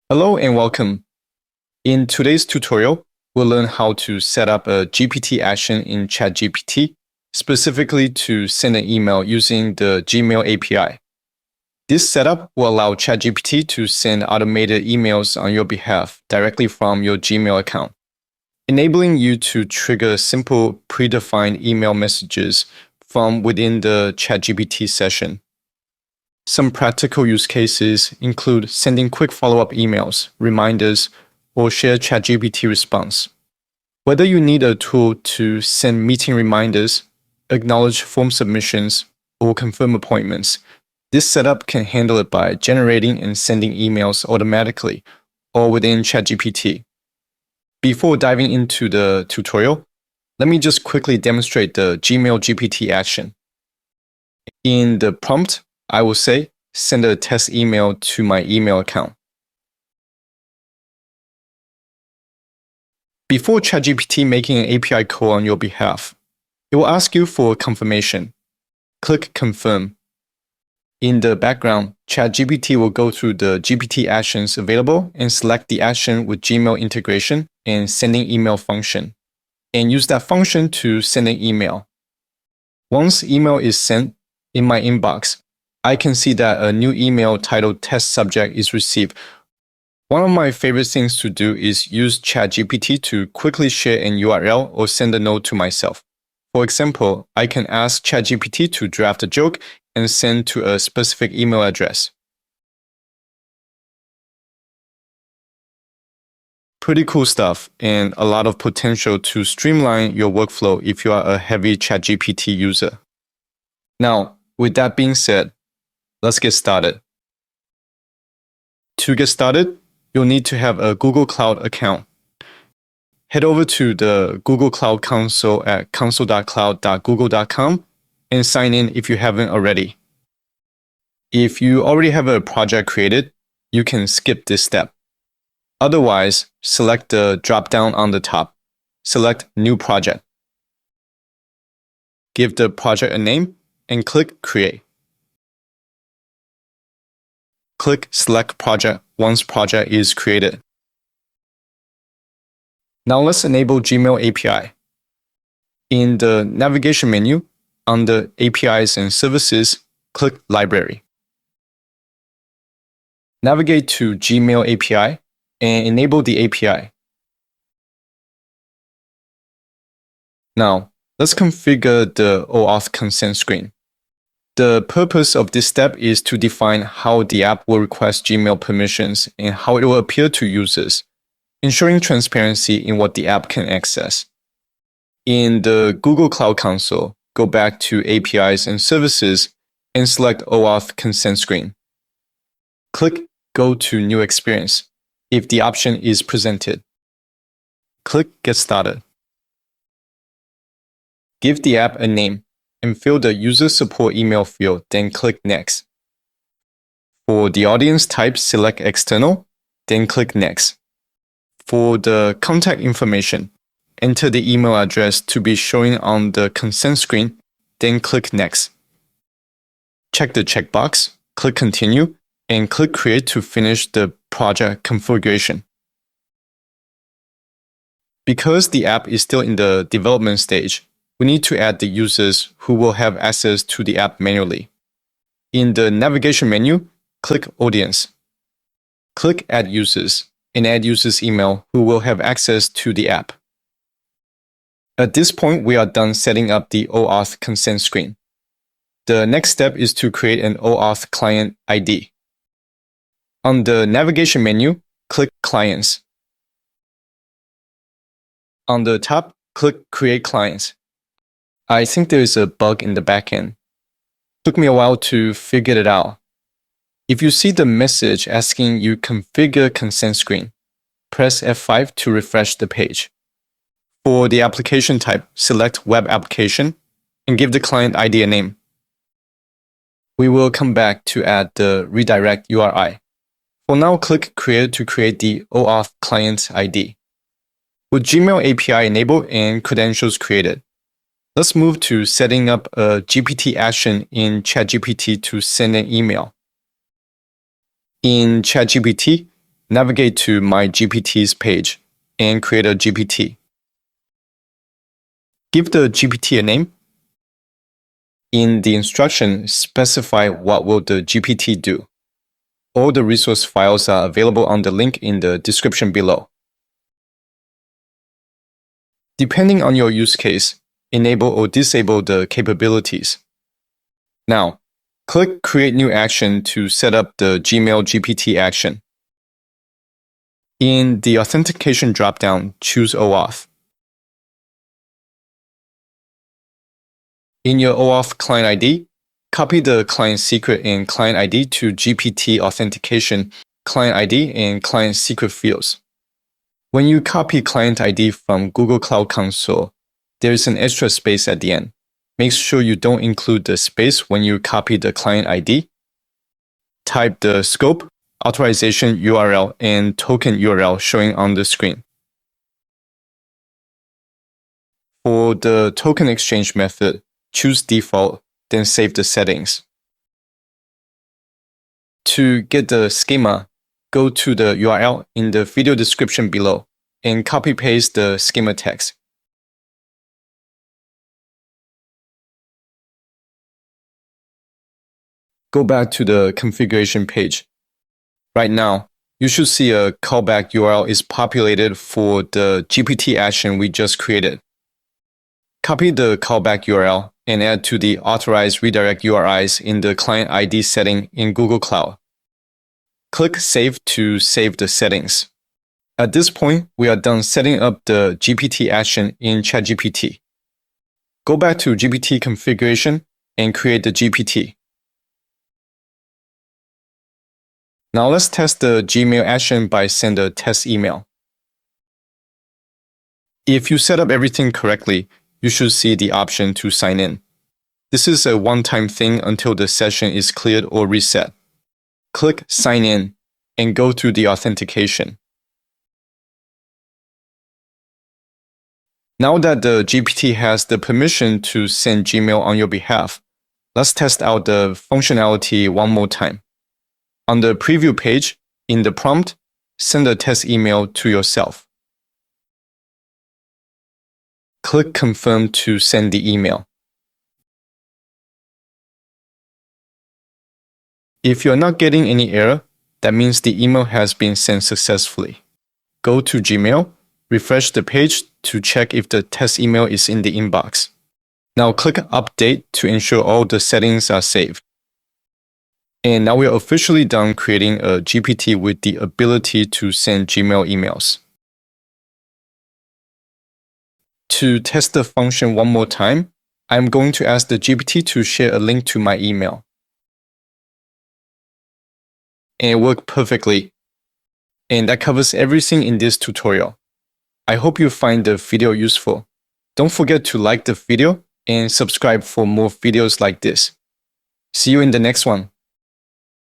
Hello and welcome. In today's tutorial, we'll learn how to set up a GPT action in ChatGPT, specifically to send an email using the Gmail API. This setup will allow ChatGPT to send automated emails on your behalf directly from your Gmail account, enabling you to trigger simple predefined email messages from within the ChatGPT session. Some practical use cases include sending quick follow-up emails, reminders, or share ChatGPT response. Whether you need a tool to send meeting reminders, acknowledge form submissions, or confirm appointments, this setup can handle it by generating and sending emails automatically or within ChatGPT. Before diving into the tutorial, let me just quickly demonstrate the Gmail GPT action. In the prompt, I will say, send a test email to my email account. Before ChatGPT making an API call on your behalf, it will ask you for confirmation. Click Confirm. In the background, ChatGPT will go through the GPT actions available and select the action with Gmail integration and sending email function, and use that function to send an email. Once email is sent in my inbox, I can see that a new email titled Test Subject is received. One of my favorite things to do is use ChatGPT to quickly share an URL or send a note to myself. For example, I can ask ChatGPT to draft a joke and send to a specific email address. Pretty cool stuff and a lot of potential to streamline your workflow if you are a heavy ChatGPT user. Now, with that being said, let's get started. To get started, you'll need to have a Google Cloud account. Head over to the Google Cloud Console at console.cloud.google.com and sign in if you haven't already. If you already have a project created, you can skip this step. Otherwise, select the drop-down on the top. Select New Project. Give the project a name and click Create. Click Select Project once project is created. Now let's enable Gmail API. In the navigation menu, under APIs and Services, click Library. Navigate to Gmail API and enable the API. Now, let's configure the OAuth consent screen. The purpose of this step is to define how the app will request Gmail permissions and how it will appear to users, ensuring transparency in what the app can access. In the Google Cloud Console, go back to APIs and Services and select OAuth consent screen. Click Go to New Experience if the option is presented. Click Get Started. Give the app a name and fill the user support email field, then click Next. For the audience type, select External, then click Next. For the contact information, enter the email address to be showing on the consent screen, then click Next. Check the checkbox, click Continue, and click Create to finish the project configuration. Because the app is still in the development stage, we need to add the users who will have access to the app manually. In the navigation menu, click Audience. Click Add Users and add users' email who will have access to the app. At this point, we are done setting up the OAuth consent screen. The next step is to create an OAuth client ID. On the navigation menu, click Clients. On the top, click Create Clients. I think there is a bug in the backend. Took me a while to figure it out. If you see the message asking you configure consent screen, press F5 to refresh the page. For the application type, select Web Application and give the client ID a name. We will come back to add the redirect URI. For now, click Create to create the OAuth client ID. With Gmail API enabled and credentials created, let's move to setting up a GPT action in ChatGPT to send an email. In ChatGPT, navigate to My GPT's page and create a GPT. Give the GPT a name. In the instruction, specify what will the GPT do. All the resource files are available on the link in the description below. Depending on your use case, enable or disable the capabilities. Now, click Create New Action to set up the Gmail GPT action. In the Authentication dropdown, choose OAuth. In your OAuth client ID, copy the client secret and client ID to GPT Authentication, client ID, and client secret fields. When you copy client ID from Google Cloud Console, there is an extra space at the end. Make sure you don't include the space when you copy the client ID. Type the scope, authorization URL, and token URL showing on the screen. For the token exchange method, choose default, then save the settings. To get the schema, go to the URL in the video description below and copy-paste the schema text. Go back to the configuration page. Right now, you should see a callback URL is populated for the GPT action we just created. Copy the callback URL and add to the authorized redirect URIs in the client ID setting in Google Cloud. Click Save to save the settings. At this point, we are done setting up the GPT action in ChatGPT. Go back to GPT configuration and create the GPT. Now let's test the Gmail action by send a test email. If you set up everything correctly, you should see the option to sign in. This is a one-time thing until the session is cleared or reset. Click Sign In and go through the authentication. Now that the GPT has the permission to send Gmail on your behalf, let's test out the functionality one more time. On the preview page, in the prompt, send a test email to yourself. Click Confirm to send the email. If you're not getting any error, that means the email has been sent successfully. Go to Gmail, refresh the page to check if the test email is in the inbox. Now click Update to ensure all the settings are saved. And now we are officially done creating a GPT with the ability to send Gmail emails. To test the function one more time, I'm going to ask the GPT to share a link to my email. And it worked perfectly. And that covers everything in this tutorial. I hope you find the video useful. Don't forget to like the video and subscribe for more videos like this. See you in the next one.